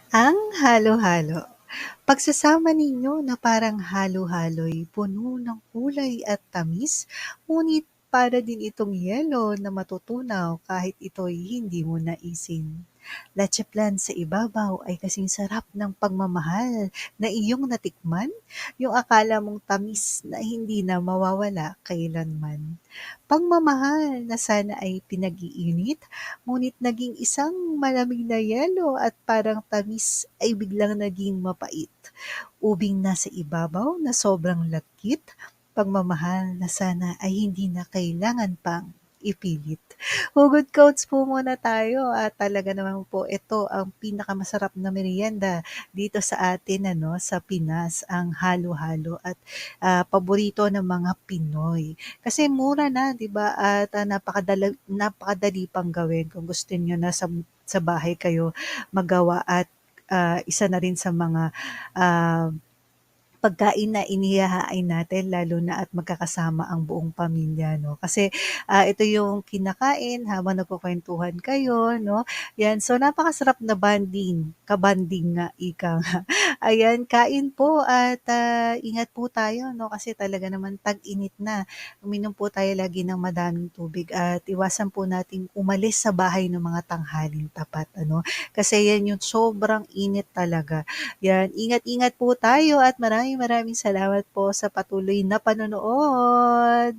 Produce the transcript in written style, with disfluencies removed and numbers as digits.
Ang halo-halo. Pagsasama ninyo na parang halo-halo'y puno ng kulay at tamis, ngunit para din itong yelo na matutunaw kahit ito'y hindi mo naisin. Leche flan sa ibabaw ay kasing sarap ng pagmamahal na iyong natikman, yung akala mong tamis na hindi na mawawala kailanman. Pagmamahal na sana ay pinag-iinit, ngunit naging isang malamig na yelo at parang tamis ay biglang naging mapait. Ubing nasa ibabaw na sobrang lagkit, pagmamahal na sana ay hindi na kailangan pang ipilit. Hugot quotes po muna tayo at talaga naman po ito ang pinakamasarap na merienda dito sa atin ano, sa Pinas, ang halo-halo at paborito ng mga Pinoy. Kasi mura na 'di ba at napakadali pang gawin kung gusto niyo na sa bahay kayo magawa at isa na rin sa mga ah, pagkain na inihahain natin lalo na at magkakasama ang buong pamilya 'no. Kasi, ito yung kinakain habang nagkukuwentuhan kayo 'no, 'yan. So, napakasarap na ka-bonding nga, ika nga. Ayan, kain po at, ingat po tayo 'no, kasi talaga naman tag-init na. Uminom po tayo lagi ng madaming tubig at iwasan po nating umalis sa bahay ng mga tanghaling tapat ano, kasi 'yan yung sobrang init talaga. 'Yan, ingat-ingat po tayo at maraming maraming salamat po sa patuloy na panonood.